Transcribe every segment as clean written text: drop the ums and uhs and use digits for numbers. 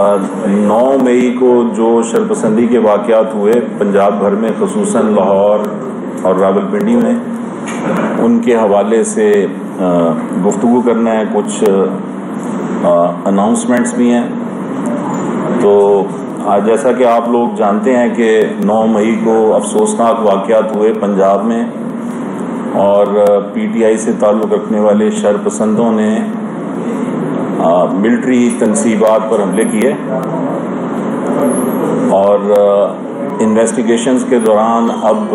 9 مئی کو جو شرپسندی کے واقعات ہوئے پنجاب بھر میں، خصوصاً لاہور اور راولپنڈی میں، ان کے حوالے سے گفتگو کرنا ہے۔ کچھ اناؤنسمنٹس بھی ہیں۔ تو جیسا کہ آپ لوگ جانتے ہیں کہ 9 مئی کو افسوسناک واقعات ہوئے پنجاب میں، اور پی ٹی آئی سے تعلق رکھنے والے شرپسندوں نے ملٹری تنصیبات پر حملے کیے، اور انویسٹیگیشنز کے دوران اب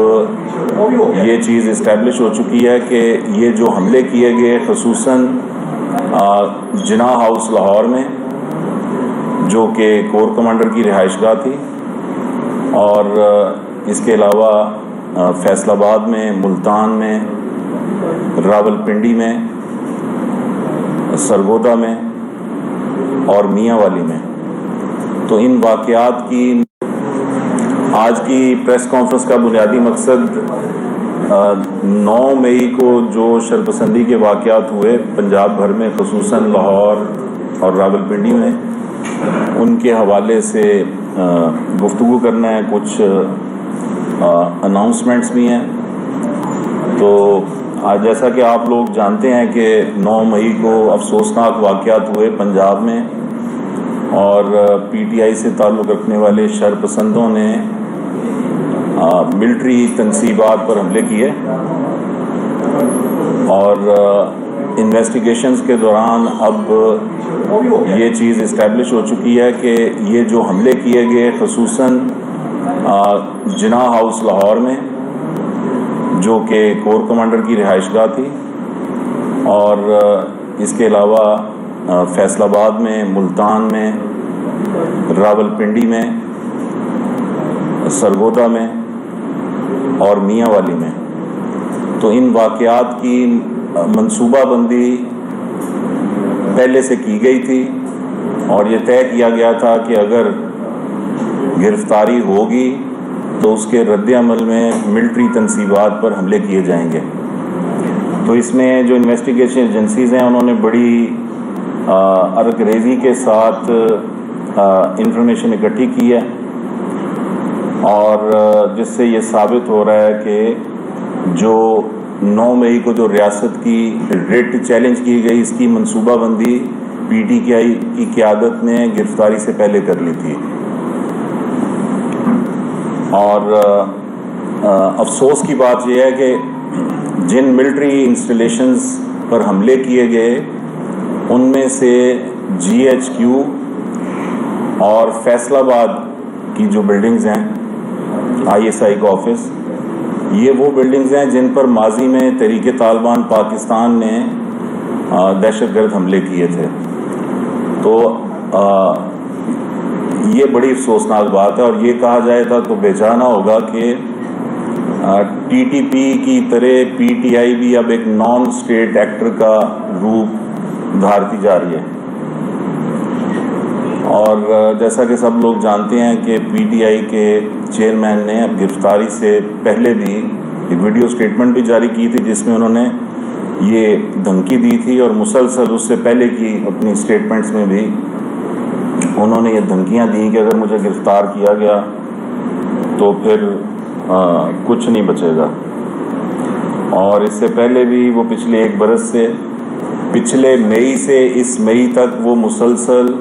یہ چیز اسٹیبلش ہو چکی ہے کہ یہ جو حملے کیے گئے خصوصاً جناح ہاؤس لاہور میں، جو کہ کور کمانڈر کی رہائش گاہ تھی، اور اس کے علاوہ فیصل آباد میں، ملتان میں، راولپنڈی میں، سرگودا میں اور میاں والی میں۔ تو ان واقعات کی آج کی پریس کانفرنس کا بنیادی مقصد 9 مئی کو جو شرپسندی کے واقعات ہوئے پنجاب بھر میں، خصوصاً لاہور اور راولپنڈی میں، ان کے حوالے سے گفتگو کرنا ہے۔ کچھ اناؤنسمنٹس بھی ہیں۔ تو جیسا کہ آپ لوگ جانتے ہیں کہ 9 مئی کو افسوسناک واقعات ہوئے پنجاب میں، اور پی ٹی آئی سے تعلق رکھنے والے شرپسندوں نے ملٹری تنصیبات پر حملے کیے، اور انویسٹیگیشنز کے دوران اب یہ چیز اسٹیبلش ہو چکی ہے کہ یہ جو حملے کیے گئے خصوصاً جناح ہاؤس لاہور میں، جو کہ کور کمانڈر کی رہائش گاہ تھی، اور اس کے علاوہ فیصل آباد میں، ملتان میں، راولپنڈی میں، سرگودا میں اور میاں والی میں۔ تو ان واقعات کی منصوبہ بندی پہلے سے کی گئی تھی، اور یہ طے کیا گیا تھا کہ اگر گرفتاری ہوگی تو اس کے رد عمل میں ملٹری تنصیبات پر حملے کیے جائیں گے۔ تو اس میں جو انویسٹیگیشن ایجنسیز ہیں، انہوں نے بڑی عرق ریزی کے ساتھ انفارمیشن اکٹھی کی ہے، اور جس سے یہ ثابت ہو رہا ہے کہ جو 9 مئی کو جو ریاست کی ریٹ چیلنج کی گئی، اس کی منصوبہ بندی پی ٹی آئی کی قیادت نے گرفتاری سے پہلے کر لی تھی۔ اور افسوس کی بات یہ ہے کہ جن ملٹری انسٹالیشنز پر حملے کیے گئے، ان میں سے جی ایچ کیو اور فیصل آباد کی جو بلڈنگز ہیں، آئی ایس آئی کا آفس، یہ وہ بلڈنگز ہیں جن پر ماضی میں تحریک طالبان پاکستان نے دہشت گرد حملے کیے تھے۔ تو یہ بڑی افسوسناک بات ہے، اور یہ کہا جائے گا تو بے جا نہ ہوگا کہ ٹی ٹی پی کی طرح پی ٹی آئی بھی اب ایک نان اسٹیٹ ایکٹر کا روپ دھارتی جا رہی ہے۔ اور جیسا کہ سب لوگ جانتے ہیں کہ پی ٹی آئی کے چیئرمین نے اب گرفتاری سے پہلے بھی ایک ویڈیو اسٹیٹمنٹ بھی جاری کی تھی، جس میں انہوں نے یہ دھمکی دی تھی، اور مسلسل اس سے پہلے کی اپنی اسٹیٹمنٹس میں بھی انہوں نے یہ دھمکیاں دیں کہ اگر مجھے گرفتار کیا گیا تو پھر کچھ نہیں بچے گا۔ اور اس سے پہلے بھی وہ پچھلے 1 برس سے، پچھلے مئی سے اس مئی تک وہ مسلسل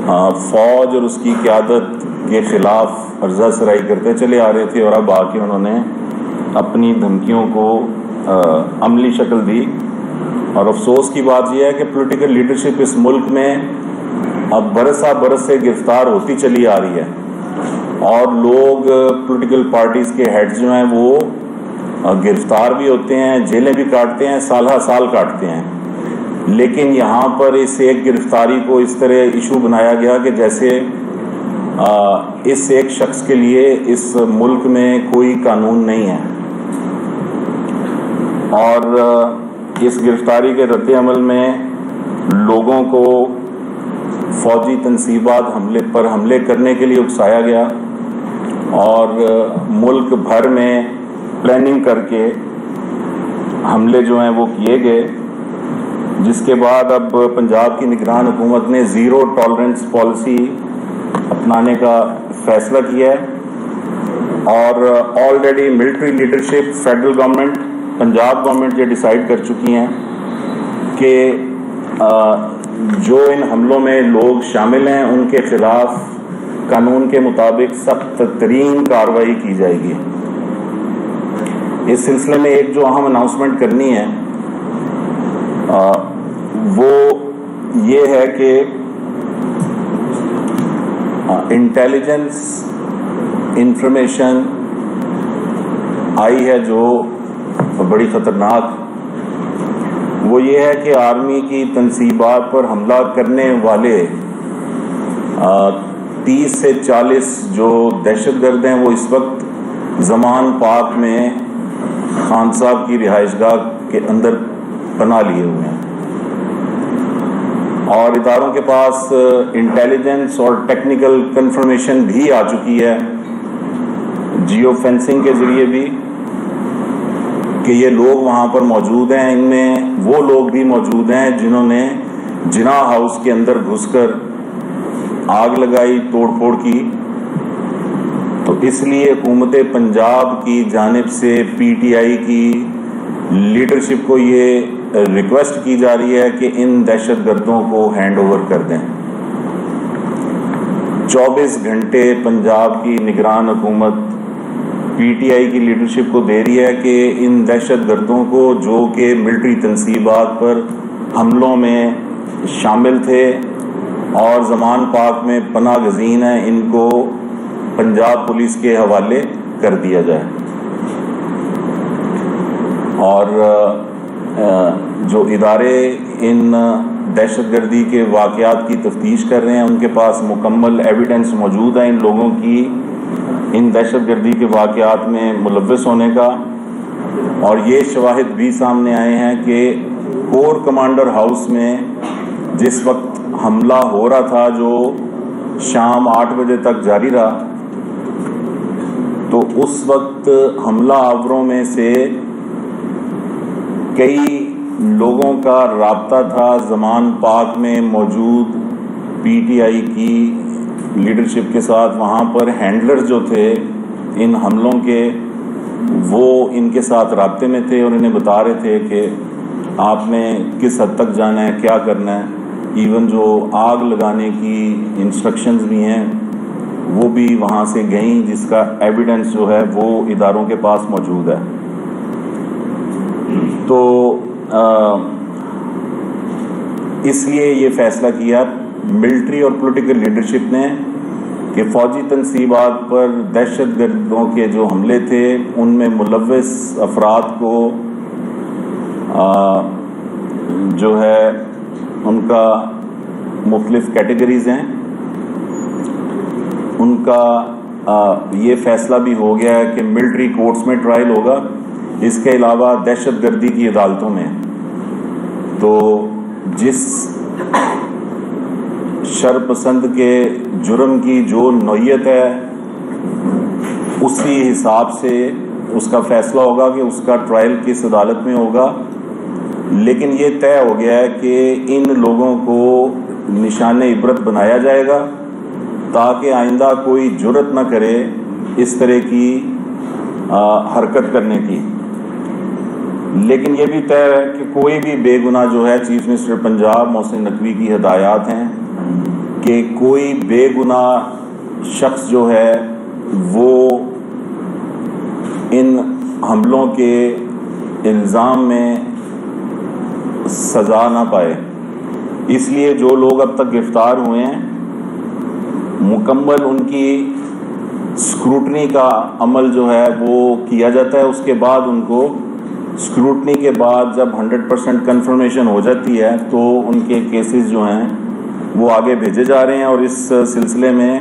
فوج اور اس کی قیادت کے خلاف عرضہ سرائی کرتے چلے آ رہے تھے، اور اب آ کے انہوں نے اپنی دھمکیوں کو عملی شکل دی۔ اور افسوس کی بات یہ ہے کہ پولیٹیکل لیڈرشپ اس ملک میں اب برسا برس سے گرفتار ہوتی چلی آ رہی ہے، اور لوگ پولیٹیکل پارٹیز کے ہیڈز جو ہیں وہ گرفتار بھی ہوتے ہیں، جیلیں بھی کاٹتے ہیں، سالہ سال کاٹتے ہیں۔ لیکن یہاں پر اس ایک گرفتاری کو اس طرح ایشو بنایا گیا کہ جیسے اس ایک شخص کے لیے اس ملک میں کوئی قانون نہیں ہے، اور اس گرفتاری کے رد عمل میں لوگوں کو فوجی تنصیبات پر حملے کرنے کے لیے اکسایا گیا، اور ملک بھر میں پلاننگ کر کے حملے جو ہیں وہ کیے گئے، جس کے بعد اب پنجاب کی نگران حکومت نے زیرو ٹالرنس پالیسی اپنانے کا فیصلہ کیا ہے، اور already military leadership, federal government, Punjab government یہ ڈیسائیڈ کر چکی ہیں کہ جو ان حملوں میں لوگ شامل ہیں ان کے خلاف قانون کے مطابق سخت ترین کارروائی کی جائے گی۔ اس سلسلے میں ایک جو اہم اناؤنسمنٹ کرنی ہے وہ یہ ہے کہ انٹیلیجنس انفارمیشن آئی ہے جو بڑی خطرناک، وہ یہ ہے کہ آرمی کی تنصیبات پر حملہ کرنے والے 30 سے 40 جو دہشت گرد ہیں وہ اس وقت زمان پاک میں خان صاحب کی رہائش گاہ کے اندر پناہ لیے ہوئے ہیں، اور اداروں کے پاس انٹیلیجنس اور ٹیکنیکل کنفرمیشن بھی آ چکی ہے جیو فینسنگ کے ذریعے بھی کہ یہ لوگ وہاں پر موجود ہیں۔ ان میں وہ لوگ بھی موجود ہیں جنہوں نے جناح ہاؤس کے اندر گھس کر آگ لگائی، توڑ پھوڑ کی۔ تو اس لیے حکومت پنجاب کی جانب سے پی ٹی آئی کی لیڈرشپ کو یہ ریکویسٹ کی جا رہی ہے کہ ان دہشت گردوں کو ہینڈ اوور کر دیں۔ 24 گھنٹے پنجاب کی نگران حکومت پی ٹی آئی کی لیڈرشپ کو دے رہی ہے کہ ان دہشت گردوں کو جو کہ ملٹری تنصیبات پر حملوں میں شامل تھے اور زمان پاک میں پناہ گزین ہیں، ان کو پنجاب پولیس کے حوالے کر دیا جائے، اور جو ادارے ان دہشت گردی کے واقعات کی تفتیش کر رہے ہیں ان کے پاس مکمل ایویڈنس موجود ہے ان لوگوں کی ان دہشت گردی کے واقعات میں ملوث ہونے کا، اور یہ شواہد بھی سامنے آئے ہیں کہ کور کمانڈر ہاؤس میں جس وقت حملہ ہو رہا تھا جو شام 8 بجے تک جاری رہا، تو اس وقت حملہ آوروں میں سے کئی لوگوں کا رابطہ تھا زمان پاک میں موجود پی ٹی آئی کی لیڈرشپ کے ساتھ۔ وہاں پر ہینڈلر جو تھے ان حملوں کے وہ ان کے ساتھ رابطے میں تھے اور انہیں بتا رہے تھے کہ آپ نے کس حد تک جانا ہے، کیا کرنا ہے۔ ایون جو آگ لگانے کی انسٹرکشنز بھی ہیں وہ بھی وہاں سے گئیں، جس کا ایویڈنس جو ہے وہ اداروں کے پاس موجود ہے۔ تو اس لیے یہ فیصلہ کیا ملٹری اور پولیٹیکل لیڈرشپ نے کہ فوجی تنصیبات پر دہشت گردوں کے جو حملے تھے ان میں ملوث افراد کو جو ہے ان کا مختلف کیٹیگریز ہیں، ان کا یہ فیصلہ بھی ہو گیا ہے کہ ملٹری کورٹس میں ٹرائل ہوگا، اس کے علاوہ دہشت گردی کی عدالتوں میں۔ تو جس شر پسند کے جرم کی جو نوعیت ہے اسی حساب سے اس کا فیصلہ ہوگا کہ اس کا ٹرائل کس عدالت میں ہوگا، لیکن یہ طے ہو گیا ہے کہ ان لوگوں کو نشان عبرت بنایا جائے گا تاکہ آئندہ کوئی جرت نہ کرے اس طرح کی حرکت کرنے کی۔ لیکن یہ بھی طے ہے کہ کوئی بھی بے گناہ جو ہے، چیف منسٹر پنجاب محسن نقوی کی ہدایات ہیں کہ کوئی بے گناہ شخص جو ہے وہ ان حملوں کے الزام میں سزا نہ پائے۔ اس لیے جو لوگ اب تک گرفتار ہوئے ہیں مکمل ان کی اسکروٹنی کا عمل جو ہے وہ کیا جاتا ہے۔ اس کے بعد ان کو اسکروٹنی کے بعد جب 100% کنفرمیشن ہو جاتی ہے تو ان کے کیسز جو ہیں وہ آگے بھیجے جا رہے ہیں، اور اس سلسلے میں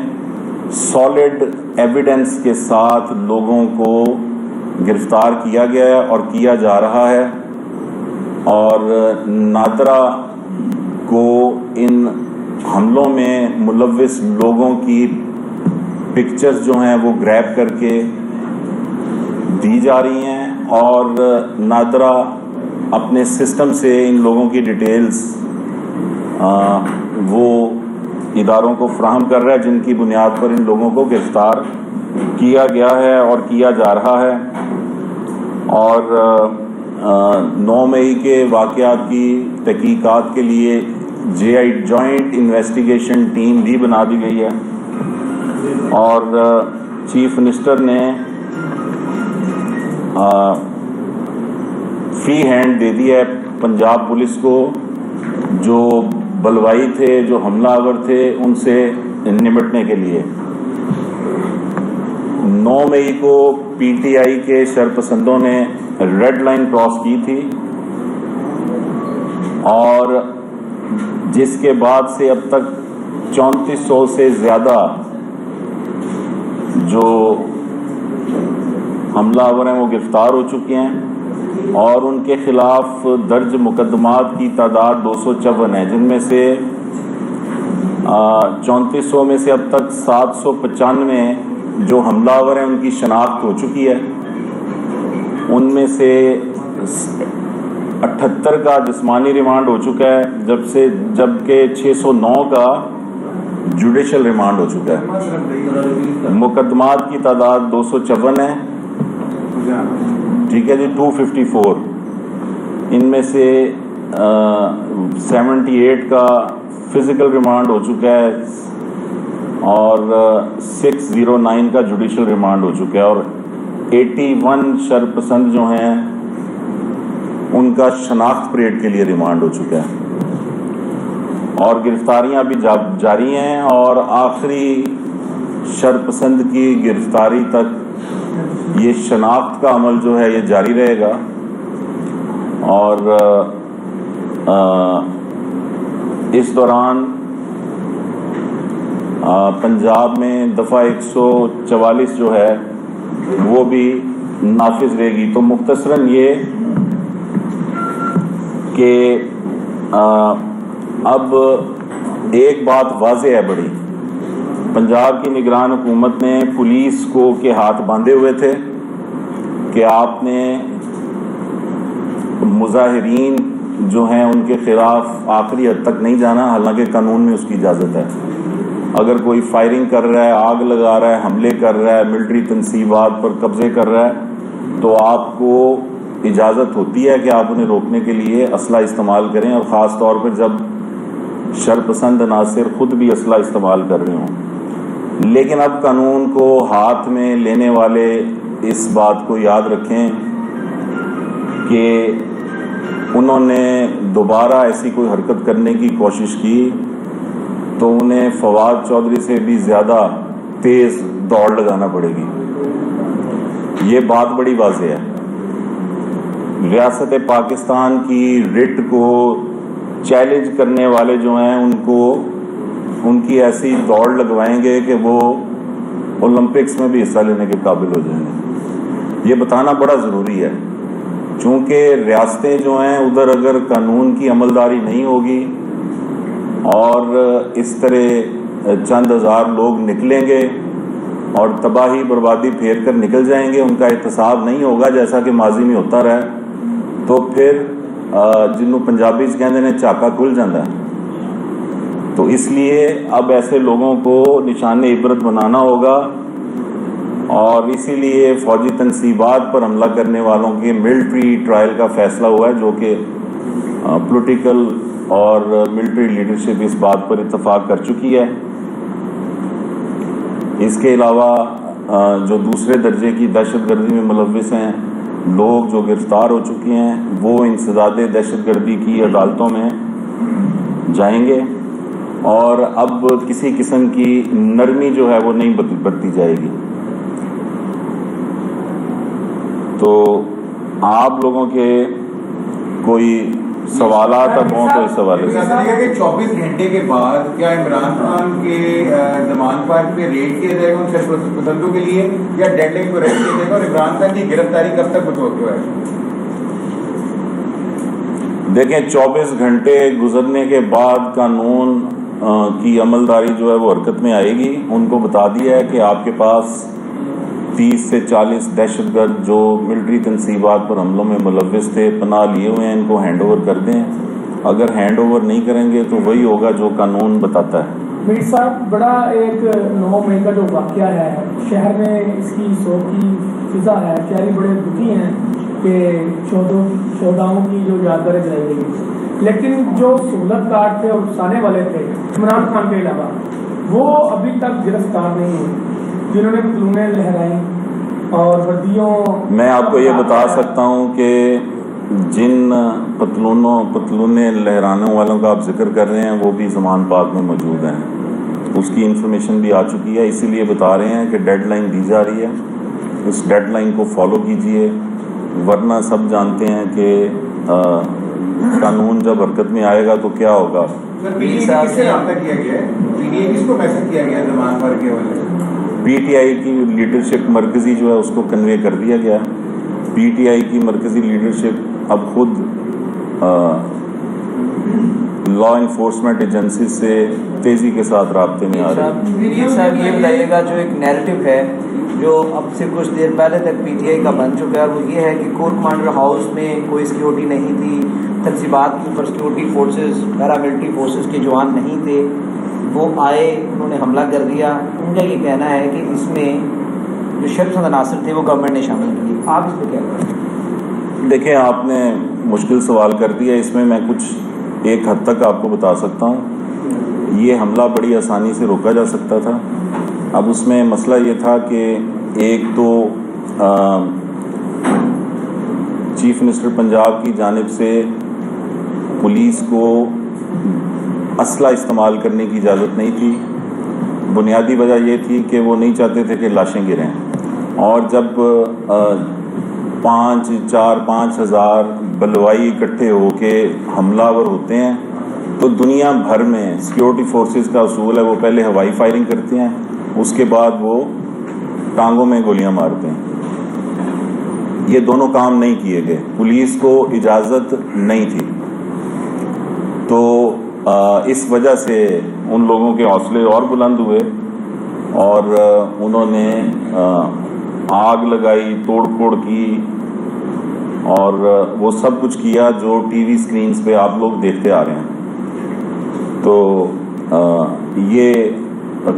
سالڈ ایویڈنس کے ساتھ لوگوں کو گرفتار کیا گیا ہے اور کیا جا رہا ہے، اور نادرا کو ان حملوں میں ملوث لوگوں کی پکچرز جو ہیں وہ گریب کر کے دی جا رہی ہیں، اور نادرا اپنے سسٹم سے ان لوگوں کی ڈیٹیلز وہ اداروں کو فراہم کر رہا ہے، جن کی بنیاد پر ان لوگوں کو گرفتار کیا گیا ہے اور کیا جا رہا ہے۔ اور 9 مئی کے واقعات کی تحقیقات کے لیے جوائنٹ انویسٹیگیشن ٹیم بھی بنا دی گئی ہے، اور چیف منسٹر نے فری ہینڈ دے دیا ہے پنجاب پولیس کو، جو بلوائی تھے، جو حملہ آور تھے، ان سے نمٹنے کے لیے۔ 9 مئی کو پی ٹی آئی کے شرپسندوں نے ریڈ لائن کراس کی تھی، اور جس کے بعد سے اب تک 3400 سے زیادہ جو حملہ آور ہیں وہ گرفتار ہو چکے ہیں، اور ان کے خلاف درج مقدمات کی تعداد 254 ہے، جن میں سے 3400 میں سے اب تک 795 جو حملہ آور ہیں ان کی شناخت ہو چکی ہے، ان میں سے 78 کا جسمانی ریمانڈ ہو چکا ہے، جبکہ 609 کا جوڈیشل ریمانڈ ہو چکا ہے۔ مقدمات کی تعداد 254 ہے، ٹھیک ہے جی، 254، ان میں سے 78 کا فزیکل ریمانڈ ہو چکا ہے، اور 609 کا جوڈیشل ریمانڈ ہو چکا ہے، اور 81 شرپسند جو ہیں ان کا شناخت پریڈ کے لیے ریمانڈ ہو چکا ہے، اور گرفتاریاں ابھی جاری ہیں، اور آخری شرپسند کی گرفتاری تک یہ شناخت کا عمل جو ہے یہ جاری رہے گا۔ اور اس دوران پنجاب میں دفعہ 144 جو ہے وہ بھی نافذ رہے گی۔ تو مختصراً یہ کہ اب ایک بات واضح ہے بڑی، پنجاب کی نگران حکومت نے پولیس کو کے ہاتھ باندھے ہوئے تھے کہ آپ نے مظاہرین جو ہیں ان کے خلاف آخری حد تک نہیں جانا، حالانکہ قانون میں اس کی اجازت ہے۔ اگر کوئی فائرنگ کر رہا ہے، آگ لگا رہا ہے، حملے کر رہا ہے، ملٹری تنصیبات پر قبضے کر رہا ہے، تو آپ کو اجازت ہوتی ہے کہ آپ انہیں روکنے کے لیے اسلحہ استعمال کریں، اور خاص طور پر جب شرپسند عناصر خود بھی اسلحہ استعمال کر رہے ہوں۔ لیکن اب قانون کو ہاتھ میں لینے والے اس بات کو یاد رکھیں کہ انہوں نے دوبارہ ایسی کوئی حرکت کرنے کی کوشش کی تو انہیں فواد چودھری سے بھی زیادہ تیز دوڑ لگانا پڑے گی، یہ بات بڑی واضح ہے۔ ریاست پاکستان کی رٹ کو چیلنج کرنے والے جو ہیں ان کی ایسی دوڑ لگوائیں گے کہ وہ اولمپکس میں بھی حصہ لینے کے قابل ہو جائیں گے۔ یہ بتانا بڑا ضروری ہے، چونکہ ریاستیں جو ہیں ادھر اگر قانون کی عملداری نہیں ہوگی اور اس طرح چند ہزار لوگ نکلیں گے اور تباہی بربادی پھیر کر نکل جائیں گے، ان کا احتساب نہیں ہوگا جیسا کہ ماضی میں ہوتا رہا، تو پھر جنوں پنجابی کہتے ہیں چاکا کھل جاتا ہے۔ تو اس لیے اب ایسے لوگوں کو نشان عبرت بنانا ہوگا، اور اسی لیے فوجی تنصیبات پر حملہ کرنے والوں کے ملٹری ٹرائل کا فیصلہ ہوا ہے، جو کہ پولیٹیکل اور ملٹری لیڈرشپ اس بات پر اتفاق کر چکی ہے۔ اس کے علاوہ جو دوسرے درجے کی دہشت گردی میں ملوث ہیں لوگ جو گرفتار ہو چکے ہیں، وہ انسداد دہشت گردی کی عدالتوں میں جائیں گے، اور اب کسی قسم کی نرمی جو ہے وہ نہیں برتی جائے گی۔ تو آپ لوگوں کے کوئی سوالات اب ہوں تو اس حوالے سے 24 گھنٹے کے بعد کیا عمران خان کے ضمان پارک پہ ریڈ کیا جائے گا ان شرپسندوں کے لیے، یا ڈیڈ لائن کو ریڈ کیا جائے گا، اور عمران خان کی گرفتاری کب تک متوقع ہے؟ دیکھیں 24 گھنٹے گزرنے کے بعد قانون کی عملداری جو ہے وہ حرکت میں آئے گی۔ ان کو بتا دیا ہے کہ آپ کے پاس 30 سے 40 دہشت گرد جو ملٹری تنصیبات پر حملوں میں ملوث تھے پناہ لیے ہوئے ہیں، ان کو ہینڈ اوور کر دیں. اگر ہینڈ اوور نہیں کریں گے تو وہی ہوگا جو قانون بتاتا ہے. میر صاحب، بڑا ایک 9 مئی کا جو واقعہ ہے شہر میں اس کی سوگ کی فضا ہے، شہری بڑے دکھی ہیں کہ شہداؤں کی جو یادگاریں جلائی گئی، لیکن جو سہولت کار تھے اور اکسانے والے تھے عمران خان کے علاوہ وہ ابھی تک گرفتار نہیں ہوئے، جنہوں نے پتلونیں لہرائیں اور وردیوں. میں آپ کو یہ بتا سکتا ہوں کہ جن پتلونیں لہرانے والوں کا آپ ذکر کر رہے ہیں وہ بھی زمان پاک میں موجود ہیں. اس کی انفارمیشن بھی آ چکی ہے، اسی لیے بتا رہے ہیں کہ ڈیڈ لائن دی جا رہی ہے. اس ڈیڈ لائن کو فالو کیجئے، ورنہ سب جانتے ہیں کہ قانون جب حرکت میں آئے گا تو کیا ہوگا. کس سے رابطہ کیا گیا ہے؟ کس کو میسج کیا گیا زمان پر کے والے سے؟ پی ٹی آئی کی لیڈرشپ مرکزی جو ہے اس کو کنوے کر دیا گیا. پی ٹی آئی کی مرکزی لیڈرشپ اب خود لا انفورسمنٹ ایجنسی سے تیزی کے ساتھ رابطے میں آ رہی ہے. صاحب یہ بتائیے گا، جو ایک نیریٹو ہے جو اب سے کچھ دیر پہلے تک پی ٹی آئی کا بن چکا ہے، وہ یہ ہے کہ کور کمانڈر ہاؤس میں کوئی سیکیورٹی نہیں تھی، تنصیبات کے اوپر سیکیورٹی فورسز، پیراملٹری فورسز کے جوان نہیں تھے، وہ آئے، انہوں نے حملہ کر دیا. ان کا یہ کہنا ہے کہ اس میں جو شرپسند عناصر تھے وہ گورنمنٹ نے شامل کیے. آپ اس پہ کیا کہیں؟ دیکھیں، آپ نے مشکل سوال کر دیا. اس میں کچھ ایک حد تک آپ کو بتا سکتا ہوں. یہ حملہ بڑی آسانی سے روکا جا سکتا تھا. اب اس میں مسئلہ یہ تھا کہ ایک تو چیف منسٹر پنجاب کی جانب سے پولیس کو اسلحہ استعمال کرنے کی اجازت نہیں تھی. بنیادی وجہ یہ تھی کہ وہ نہیں چاہتے تھے کہ لاشیں گریں. اور جب 5 ہزار بلوائی اکٹھے ہو کے حملہ آور ہوتے ہیں تو دنیا بھر میں سیکیورٹی فورسز کا اصول ہے، وہ پہلے ہوائی فائرنگ کرتے ہیں، اس کے بعد وہ ٹانگوں میں گولیاں مارتے ہیں. یہ دونوں کام نہیں کیے گئے، پولیس کو اجازت نہیں تھی. تو اس وجہ سے ان لوگوں کے حوصلے اور بلند ہوئے اور انہوں نے آگ لگائی، توڑ پھوڑ کی اور وہ سب کچھ کیا جو ٹی وی سکرینز پہ آپ لوگ دیکھتے آ رہے ہیں. تو یہ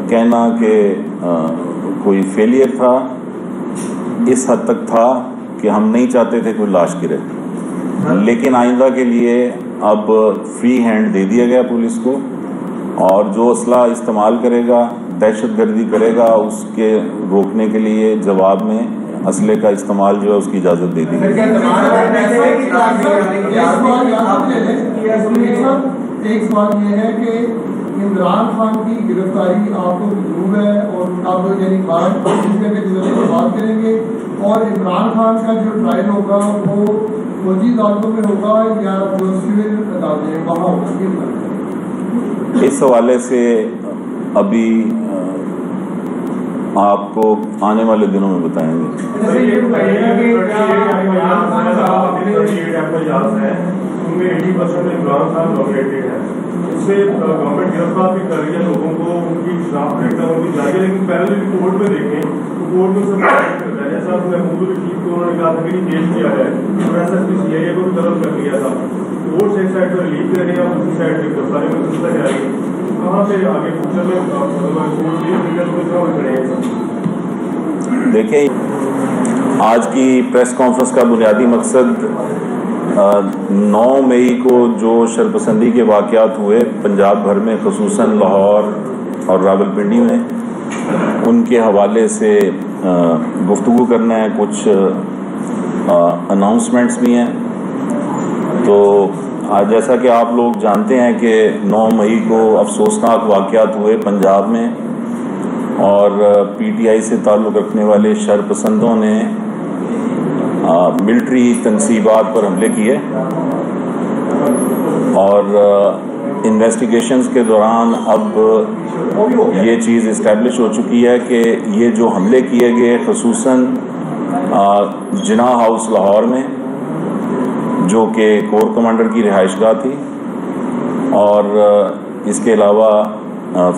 کہنا کہ کوئی فیلئر تھا اس حد تک تھا کہ ہم نہیں چاہتے تھے کوئی لاش گرے، لیکن آئندہ کے لیے اب فری ہینڈ دے دیا گیا پولیس کو، اور جو اسلحہ استعمال کرے گا، دہشت گردی کرے گا، اس کے روکنے کے لیے جواب میں اسلحے کا استعمال جو ہے اس کی اجازت دے دی گئی. ایک سوال یہ ہے کہ عمران خان کی گرفتاری آپ کو ضرور ہے اور آپ یعنی بات کریں گے، اور عمران خان کا جو ٹرائل ہوگا وہ فوجی عدالتوں میں ہوگا یا سول عدالتیں وہاں ہوگا؟ اس حوالے سے ابھی آپ کو آنے والے دنوں میں بتائیں گے. ان میں 80% عمران خان نومینیٹڈ ہے. اس سے گورنمنٹ گرفتار بھی کر رہی ہے لوگوں کو، ان کی شناخت ایک دم جاری ہے. لیکن پہلے بھی کورٹ میں دیکھیں تو کورٹ میں سب جیسا محمود الرشید کو انہوں نے کہا تھا کہ کیس کیا ہے، اور ایسا سی آئی اے کو بھی طلب کر لیا تھا. کورٹ سے ایک سائڈ پر ریلیف دے رہے ہیں اور دوسری سائڈ پہ گرفتاری میں سلسلہ ہے آئی. کہاں سے آگے فیوچر میں کھڑے ہیں؟ دیکھیں، آج کی پریس کانفرنس کا بنیادی مقصد 9 مئی کو جو شرپسندی کے واقعات ہوئے پنجاب بھر میں، خصوصاً لاہور اور راولپنڈی میں، ان کے حوالے سے گفتگو کرنا ہے. کچھ اناؤنسمنٹس بھی ہیں. تو جیسا کہ آپ لوگ جانتے ہیں کہ 9 مئی کو افسوسناک واقعات ہوئے پنجاب میں، اور پی ٹی آئی سے تعلق رکھنے والے شرپسندوں نے ملٹری تنصیبات پر حملے کیے، اور انویسٹیگیشنز کے دوران اب یہ چیز اسٹیبلش ہو چکی ہے کہ یہ جو حملے کیے گئے خصوصاً جناح ہاؤس لاہور میں، جو کہ کور کمانڈر کی رہائش گاہ تھی، اور اس کے علاوہ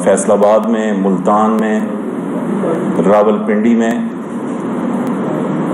فیصل آباد میں، ملتان میں، راولپنڈی میں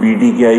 PTI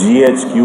GHQ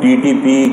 TTP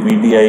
PTI